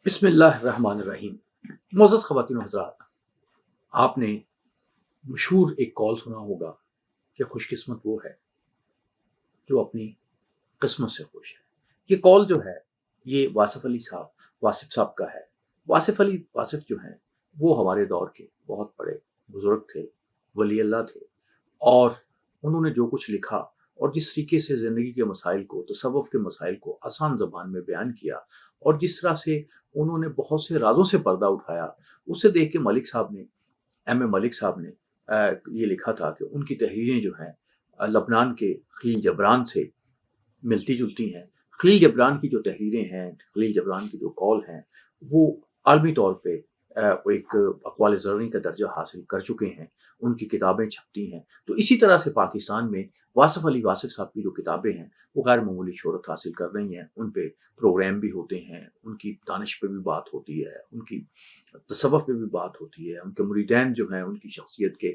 بسم اللہ الرحمن الرحیم۔ معزز خواتین و حضرات، آپ نے مشہور ایک کال سنا ہوگا کہ خوش قسمت وہ ہے جو اپنی قسمت سے خوش ہے۔ یہ کال جو ہے یہ واصف صاحب کا ہے۔ واصف جو ہیں وہ ہمارے دور کے بہت بڑے بزرگ تھے، ولی اللہ تھے، اور انہوں نے جو کچھ لکھا اور جس طریقے سے زندگی کے مسائل کو، تصوف کے مسائل کو آسان زبان میں بیان کیا، اور جس طرح سے انہوں نے بہت سے رازوں سے پردہ اٹھایا، اسے دیکھ کے ایم اے ملک صاحب نے یہ لکھا تھا کہ ان کی تحریریں جو ہیں لبنان کے خلیل جبران سے ملتی جلتی ہیں۔ خلیل جبران کی جو تحریریں ہیں، خلیل جبران کی جو کال ہیں، وہ عالمی طور پہ وہ ایک اقوال زرعی کا درجہ حاصل کر چکے ہیں، ان کی کتابیں چھپتی ہیں۔ تو اسی طرح سے پاکستان میں واصف صاحب کی جو کتابیں ہیں وہ غیر معمولی شہرت حاصل کر رہی ہیں، ان پہ پروگرام بھی ہوتے ہیں، ان کی دانش پہ بھی بات ہوتی ہے، ان کی تصوف پہ بھی بات ہوتی ہے، ان کے مریدین جو ہیں ان کی شخصیت کے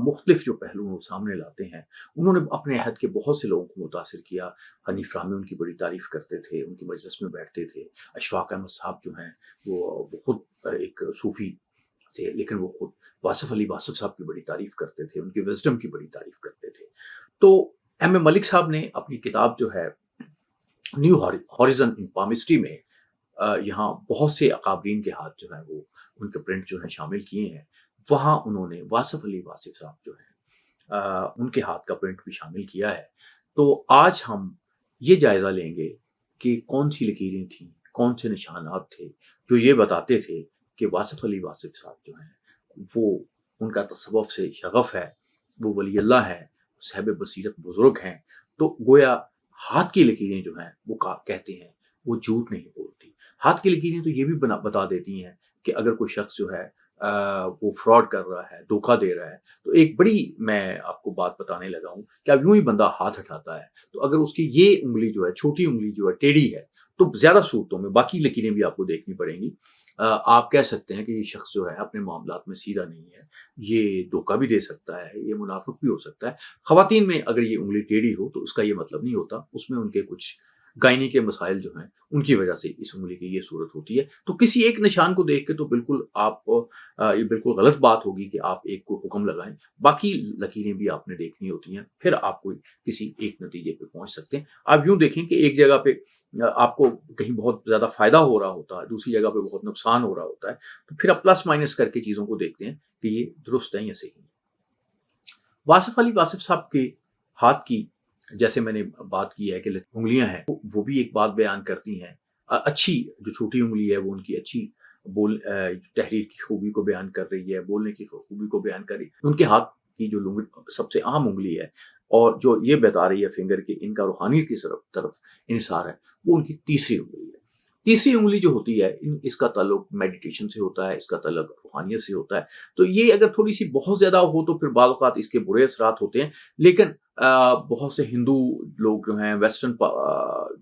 مختلف جو پہلو وہ سامنے لاتے ہیں۔ انہوں نے اپنے عہد کے بہت سے لوگوں کو متاثر کیا۔ حنیف رحمی ان کی بڑی تعریف کرتے تھے، ان کی مجلس میں بیٹھتے تھے۔ اشفاق احمد صاحب جو ہیں وہ خود ایک صوفی تھے، لیکن وہ خود واصف صاحب کی بڑی تعریف کرتے تھے، ان کی وزڈم کی بڑی تعریف کرتے تھے۔ تو ایم اے ملک صاحب نے اپنی کتاب جو ہے نیو ہاریزن ان پامسٹری میں یہاں بہت سے اکابرین کے ہاتھ جو ہیں وہ ان کے پرنٹ جو ہیں شامل کیے ہیں۔ وہاں انہوں نے واصف صاحب جو ہیں ان کے ہاتھ کا پرنٹ بھی شامل کیا ہے۔ تو آج ہم یہ جائزہ لیں گے کہ کون سی لکیریں تھیں، کون سے نشانات تھے جو یہ بتاتے تھے کہ واصف صاحب جو ہیں وہ ان کا تصوف سے شغف ہے، وہ ولی اللہ ہے، صاحب بصیرت بزرگ ہیں۔ تو گویا ہاتھ کی لکیریں جو ہیں وہ کہتے ہیں وہ جھوٹ نہیں بولتی۔ ہاتھ کی لکیریں تو یہ بھی بتا دیتی ہیں کہ اگر کوئی شخص جو ہے وہ فراڈ کر رہا ہے، دھوکہ دے رہا ہے، تو ایک بڑی میں آپ کو بات بتانے لگا ہوں کہ اب یوں ہی بندہ ہاتھ اٹھاتا ہے تو اگر اس کی یہ انگلی جو ہے، چھوٹی انگلی جو ہے ٹیڑھی ہے، تو زیادہ صورتوں میں باقی لکیریں بھی آپ کو دیکھنی پڑیں گی۔ آپ کہہ سکتے ہیں کہ یہ شخص جو ہے اپنے معاملات میں سیدھا نہیں ہے، یہ دھوکہ بھی دے سکتا ہے، یہ منافق بھی ہو سکتا ہے۔ خواتین میں اگر یہ انگلی ٹیڑھی ہو تو اس کا یہ مطلب نہیں ہوتا، اس میں ان کے کچھ گائنی کے مسائل جو ہیں ان کی وجہ سے اس انگلی کی یہ صورت ہوتی ہے۔ تو کسی ایک نشان کو دیکھ کے تو بالکل یہ بالکل غلط بات ہوگی کہ آپ ایک کو حکم لگائیں، باقی لکیریں بھی آپ نے دیکھنی ہوتی ہیں، پھر آپ کو کسی ایک نتیجے پہ پہنچ سکتے ہیں۔ آپ یوں دیکھیں کہ ایک جگہ پہ آپ کو کہیں بہت زیادہ فائدہ ہو رہا ہوتا ہے، دوسری جگہ پہ بہت نقصان ہو رہا ہوتا ہے، تو پھر آپ پلس مائنس کر کے چیزوں کو دیکھتے ہیں کہ یہ درست ہے یا صحیح ہے۔ واصف صاحب کے ہاتھ کی جیسے میں نے بات کی ہے کہ انگلیاں ہیں وہ بھی ایک بات بیان کرتی ہیں۔ اچھی جو چھوٹی انگلی ہے وہ ان کی اچھی تحریر کی خوبی کو بیان کر رہی ہے، بولنے کی خوبی کو بیان کر رہی ہے۔ ان کے ہاتھ کی جو سب سے اہم انگلی ہے اور جو یہ بتا رہی ہے فنگر کہ ان کا روحانیت کی طرف انحصار ہے، وہ ان کی تیسری انگلی ہے۔ تیسری انگلی جو ہوتی ہے اس کا تعلق میڈیٹیشن سے ہوتا ہے، اس کا تعلق روحانیت سے ہوتا ہے۔ تو یہ اگر تھوڑی سی بہت زیادہ ہو تو پھر بعض اوقات اس کے برے اثرات ہوتے ہیں، لیکن بہت سے ہندو لوگ جو ہیں، ویسٹرن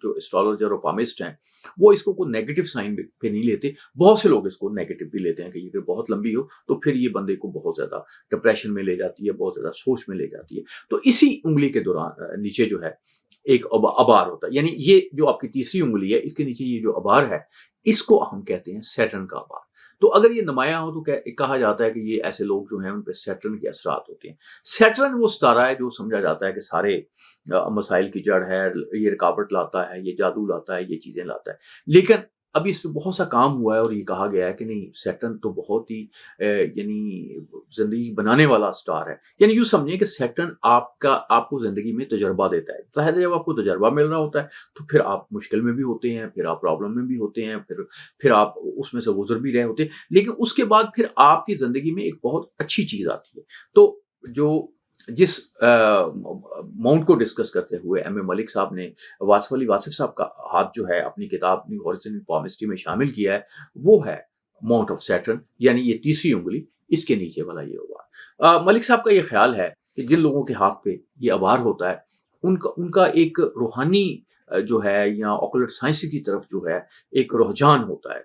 جو اسٹرالوجر اور پامسٹ ہیں، وہ اس کو کوئی نیگیٹو سائن پہ نہیں لیتے۔ بہت سے لوگ اس کو نیگیٹو بھی لیتے ہیں کہ یہ بہت لمبی ہو تو پھر یہ بندے کو بہت زیادہ ڈپریشن میں لے جاتی ہے، بہت زیادہ سوچ میں لے جاتی ہے۔ تو اسی انگلی کے دوران نیچے جو ہے ایک ابار ہوتا ہے، یعنی یہ جو آپ کی تیسری انگلی ہے اس کے نیچے یہ جو ابار ہے اس کو ہم کہتے ہیں سیٹرن کا ابار۔ تو اگر یہ نمایاں ہو تو کہا جاتا ہے کہ یہ ایسے لوگ جو ہیں ان پہ سیٹرن کے اثرات ہوتے ہیں۔ سیٹرن وہ ستارہ ہے جو سمجھا جاتا ہے کہ سارے مسائل کی جڑ ہے، یہ رکاوٹ لاتا ہے، یہ جادو لاتا ہے، یہ چیزیں لاتا ہے۔ لیکن ابھی اس پہ بہت سا کام ہوا ہے اور یہ کہا گیا ہے کہ نہیں، سیٹرن تو بہت ہی یعنی زندگی بنانے والا سٹار ہے۔ یعنی یوں سمجھیں کہ سیٹرن آپ کو زندگی میں تجربہ دیتا ہے۔ ظاہر ہے جب آپ کو تجربہ مل رہا ہوتا ہے تو پھر آپ مشکل میں بھی ہوتے ہیں، پھر آپ پرابلم میں بھی ہوتے ہیں، پھر آپ اس میں سے گزر بھی رہے ہوتے ہیں، لیکن اس کے بعد پھر آپ کی زندگی میں ایک بہت اچھی چیز آتی ہے۔ تو جس ماؤنٹ کو ڈسکس کرتے ہوئے ایم اے ملک صاحب نے واصف صاحب کا ہاتھ جو ہے اپنی کتاب نیو ہاریزن ان پامسٹری میں شامل کیا ہے، وہ ہے ماؤنٹ آف سیٹرن، یعنی یہ تیسری انگلی، اس کے نیچے والا یہ ابار۔ ملک صاحب کا یہ خیال ہے کہ جن لوگوں کے ہاتھ پہ یہ ابار ہوتا ہے ان کا ایک روحانی جو ہے یا آکلٹ سائنس کی طرف جو ہے ایک رجحان ہوتا ہے۔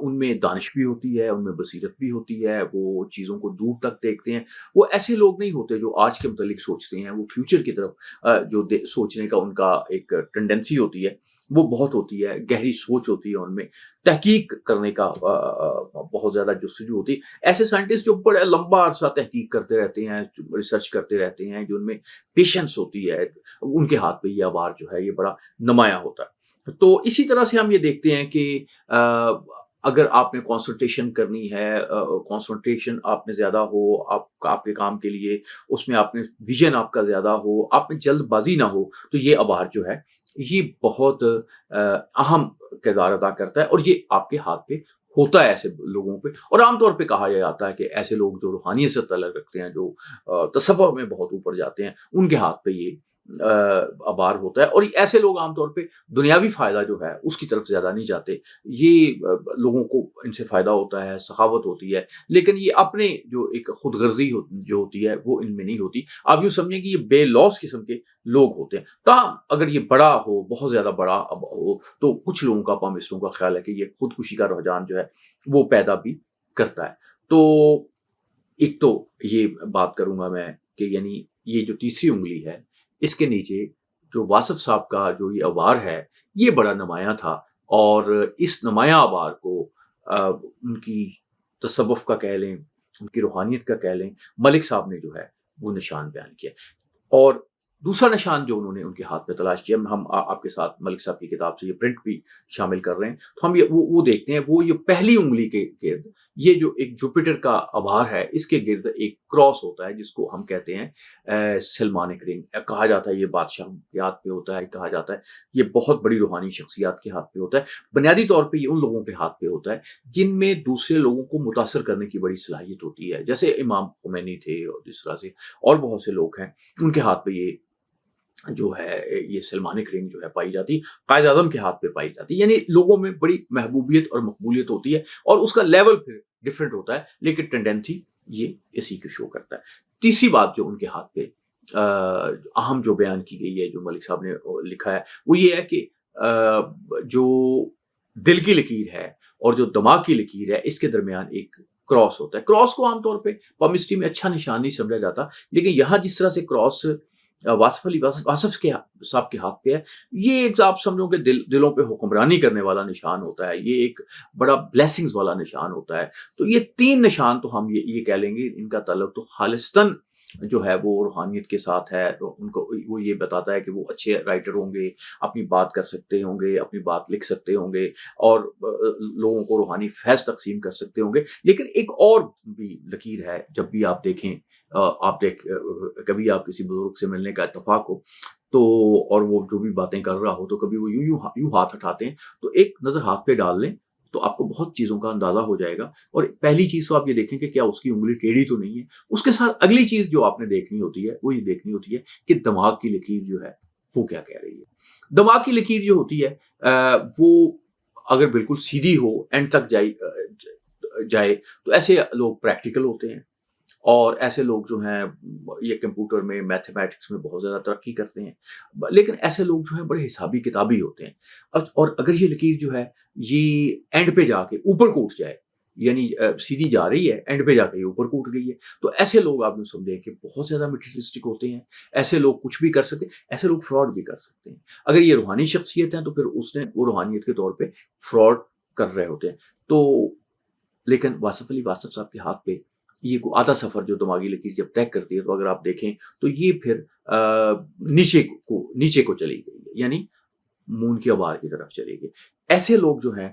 ان میں دانش بھی ہوتی ہے، ان میں بصیرت بھی ہوتی ہے، وہ چیزوں کو دور تک دیکھتے ہیں۔ وہ ایسے لوگ نہیں ہوتے جو آج کے متعلق سوچتے ہیں، وہ فیوچر کی طرف جو سوچنے کا ان کا ایک ٹینڈنسی ہوتی ہے، وہ بہت ہوتی ہے، گہری سوچ ہوتی ہے ان میں، تحقیق کرنے کا بہت زیادہ جستجو ہوتی ہے۔ ایسے سائنٹسٹ جو بڑا لمبا عرصہ تحقیق کرتے رہتے ہیں، ریسرچ کرتے رہتے ہیں، جو ان میں پیشنس ہوتی ہے، ان کے ہاتھ پہ یہ آبار جو ہے یہ بڑا نمایاں ہوتا ہے۔ تو اسی طرح سے ہم یہ دیکھتے ہیں کہ اگر آپ نے کنسنٹریشن کرنی ہے، کنسنٹریشن آپ میں زیادہ ہو آپ کے کام کے لیے، اس میں آپ نے ویژن آپ کا زیادہ ہو، آپ میں جلد بازی نہ ہو، تو یہ آبار جو ہے یہ بہت اہم کردار ادا کرتا ہے، اور یہ آپ کے ہاتھ پہ ہوتا ہے ایسے لوگوں پہ۔ اور عام طور پہ کہا جاتا ہے کہ ایسے لوگ جو روحانیت سے تعلق رکھتے ہیں، جو تصوف میں بہت اوپر جاتے ہیں، ان کے ہاتھ پہ یہ آبار ہوتا ہے، اور ایسے لوگ عام طور پہ دنیاوی فائدہ جو ہے اس کی طرف زیادہ نہیں جاتے۔ یہ لوگوں کو ان سے فائدہ ہوتا ہے، سخاوت ہوتی ہے، لیکن یہ اپنے جو ایک خود غرضی جو ہوتی ہے وہ ان میں نہیں ہوتی۔ آپ یوں سمجھیں کہ یہ بے لوث قسم کے لوگ ہوتے ہیں۔ تاہم اگر یہ بڑا ہو، بہت زیادہ بڑا ہو، تو کچھ لوگوں کا پامسٹروں کا خیال ہے کہ یہ خودکشی کا رجحان جو ہے وہ پیدا بھی کرتا ہے۔ تو ایک تو یہ بات کروں گا میں کہ یعنی یہ جو تیسری انگلی ہے، اس کے نیچے جو واصف صاحب کا جو یہ آبار ہے یہ بڑا نمایاں تھا، اور اس نمایاں آبار کو ان کی تصوف کا کہہ لیں، ان کی روحانیت کا کہہ لیں، ملک صاحب نے جو ہے وہ نشان بیان کیا۔ اور دوسرا نشان جو انہوں نے ان کے ہاتھ پہ تلاش کیا، ہم آپ کے ساتھ ملک صاحب کی کتاب سے یہ پرنٹ بھی شامل کر رہے ہیں، تو ہم وہ دیکھتے ہیں، وہ یہ پہلی انگلی کے گرد یہ جو ایک جوپیٹر کا آبار ہے، اس کے گرد ایک کراس ہوتا ہے، جس کو ہم کہتے ہیں سلمانک رنگ کہا جاتا ہے۔ یہ بادشاہ کے ہاتھ پہ ہوتا ہے، کہا جاتا ہے یہ بہت بڑی روحانی شخصیات کے ہاتھ پہ ہوتا ہے۔ بنیادی طور پہ یہ ان لوگوں کے ہاتھ پہ ہوتا ہے جن میں دوسرے لوگوں کو متاثر کرنے کی بڑی صلاحیت ہوتی ہے، جیسے امام خمینی تھے، اور جس طرح سے اور بہت سے لوگ ہیں، ان کے ہاتھ پہ یہ جو ہے یہ سلمانک رنگ جو ہے پائی جاتی، قائد اعظم کے ہاتھ پہ پائی جاتی، یعنی لوگوں میں بڑی محبوبیت اور مقبولیت ہوتی ہے، اور اس کا لیول پھر ڈفرینٹ ہوتا ہے، لیکن ٹینڈنسی یہ اسی کو شو کرتا ہے۔ تیسری بات جو ان کے ہاتھ پہ اہم جو بیان کی گئی ہے، جو ملک صاحب نے لکھا ہے، وہ یہ ہے کہ جو دل کی لکیر ہے اور جو دماغ کی لکیر ہے، اس کے درمیان ایک کراس ہوتا ہے۔ کراس کو عام طور پہ پامسٹری میں اچھا نشان نہیں سمجھا جاتا، لیکن یہاں جس طرح سے کراس واصف علی واصف کے صاحب کے ہاتھ پہ ہے، یہ ایک آپ سمجھو کہ دلوں پہ حکمرانی کرنے والا نشان ہوتا ہے، یہ ایک بڑا بلیسنگز والا نشان ہوتا ہے۔ تو یہ تین نشان تو ہم یہ کہہ لیں گے، ان کا تعلق تو خالصتاً جو ہے وہ روحانیت کے ساتھ ہے۔ ان کو وہ یہ بتاتا ہے کہ وہ اچھے رائٹر ہوں گے، اپنی بات کر سکتے ہوں گے، اپنی بات لکھ سکتے ہوں گے، اور لوگوں کو روحانی فیض تقسیم کر سکتے ہوں گے۔ لیکن ایک اور بھی لکیر ہے، جب بھی آپ دیکھیں، کبھی آپ کسی بزرگ سے ملنے کا اتفاق ہو تو، اور وہ جو بھی باتیں کر رہا ہو، تو کبھی وہ یوں ہاتھ اٹھاتے ہیں، تو ایک نظر ہاتھ پہ ڈال لیں تو آپ کو بہت چیزوں کا اندازہ ہو جائے گا۔ اور پہلی چیز تو آپ یہ دیکھیں کہ کیا اس کی انگلی ٹیڑھی تو نہیں ہے۔ اس کے ساتھ اگلی چیز جو آپ نے دیکھنی ہوتی ہے وہ یہ دیکھنی ہوتی ہے کہ دماغ کی لکیر جو ہے وہ کیا کہہ رہی ہے۔ دماغ کی لکیر جو ہوتی ہے وہ اگر بالکل سیدھی ہو، اینڈ تک جائے تو ایسے لوگ پریکٹیکل ہوتے ہیں، اور ایسے لوگ جو ہیں یہ کمپیوٹر میں، میتھمیٹکس میں بہت زیادہ ترقی کرتے ہیں، لیکن ایسے لوگ جو ہیں بڑے حسابی کتابی ہوتے ہیں۔ اور اگر یہ لکیر جو ہے یہ اینڈ پہ جا کے اوپر کو اٹھ جائے، یعنی سیدھی جا رہی ہے، اینڈ پہ جا کے اوپر کو اٹھ گئی ہے، تو ایسے لوگ آپ نے سمجھیں کہ بہت زیادہ مٹیریلسٹک ہوتے ہیں۔ ایسے لوگ کچھ بھی کر سکتے ہیں، ایسے لوگ فراڈ بھی کر سکتے ہیں۔ اگر یہ روحانی شخصیت ہیں تو پھر اس نے وہ روحانیت کے طور پہ فراڈ کر رہے ہوتے ہیں۔ تو لیکن واصف علی واصف صاحب کے ہاتھ پہ یہ آدھا سفر جو دماغی لکیر جب طے کرتی ہے، تو اگر آپ دیکھیں تو یہ پھر نیچے کو چلی گئی ہے، یعنی مون کے آبار کی طرف چلی گئی۔ ایسے لوگ جو ہیں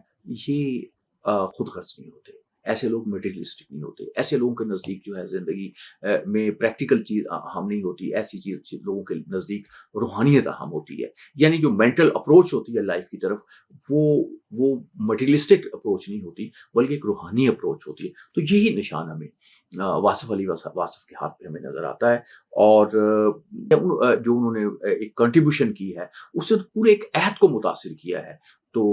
یہ خود غرض نہیں ہوتے، ایسے لوگ مٹیریلسٹک نہیں ہوتے، ایسے لوگوں کے نزدیک جو ہے زندگی میں پریکٹیکل چیز اہم نہیں ہوتی، ایسی چیز لوگوں کے نزدیک روحانیت اہم ہوتی ہے۔ یعنی جو مینٹل اپروچ ہوتی ہے لائف کی طرف، وہ مٹیریلسٹک اپروچ نہیں ہوتی، بلکہ ایک روحانی اپروچ ہوتی ہے۔ تو یہی نشان ہمیں واصف علی واصف کے ہاتھ پہ ہمیں نظر آتا ہے، اور جو انہوں نے ایک کنٹریبیوشن کی ہے، اس نے پورے ایک عہد کو متاثر کیا ہے۔ تو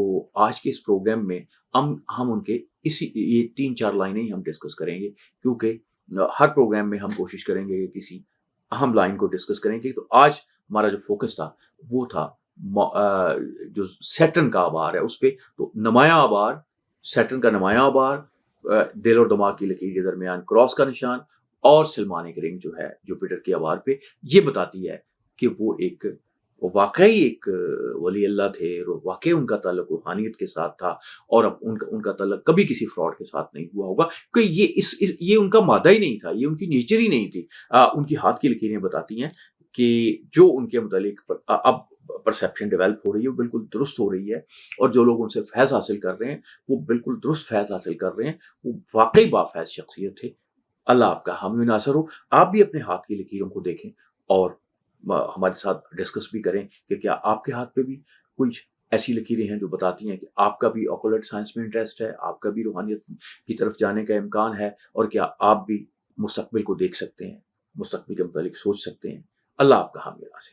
آج کے اس پروگرام میں ہم ان کے یہ 3-4 لائنیں ہی ہم ڈسکس کریں گے، کیونکہ ہر پروگرام میں ہم کوشش کریں گے کہ کسی اہم لائن کو ڈسکس کریں گے۔ تو آج ہمارا جو فوکس تھا وہ تھا جو سیٹرن کا آبار ہے اس پہ۔ تو نمایاں آبار، سیٹرن کا نمایاں آبار، دل اور دماغ کی لکیر کے درمیان کراس کا نشان، اور سلمانک رنگ جو ہے جوپیٹر کے آبار پہ، یہ بتاتی ہے کہ وہ ایک وہ واقعی ایک ولی اللہ تھے، واقعی ان کا تعلق روحانیت کے ساتھ تھا، اور اب ان کا تعلق کبھی کسی فراڈ کے ساتھ نہیں ہوا ہوگا، کہ یہ ان کا مادہ ہی نہیں تھا، یہ ان کی نیچر ہی نہیں تھی۔ ان کی ہاتھ کی لکیریں بتاتی ہیں کہ جو ان کے متعلق اب پرسیپشن ڈیولپ ہو رہی ہے وہ بالکل درست ہو رہی ہے، اور جو لوگ ان سے فیض حاصل کر رہے ہیں وہ بالکل درست فیض حاصل کر رہے ہیں، وہ واقعی بافیض شخصیت تھے۔ اللہ آپ کا حامی و ناصر ہو۔ آپ بھی اپنے ہاتھ کی لکیروں کو دیکھیں، اور ہمارے ساتھ ڈسکس بھی کریں کہ کیا آپ کے ہاتھ پہ بھی کچھ ایسی لکیریں ہیں جو بتاتی ہیں کہ آپ کا بھی آکلٹ سائنس میں انٹرسٹ ہے، آپ کا بھی روحانیت کی طرف جانے کا امکان ہے، اور کیا آپ بھی مستقبل کو دیکھ سکتے ہیں، مستقبل کے متعلق سوچ سکتے ہیں۔ اللہ آپ کا حامی و ناصر۔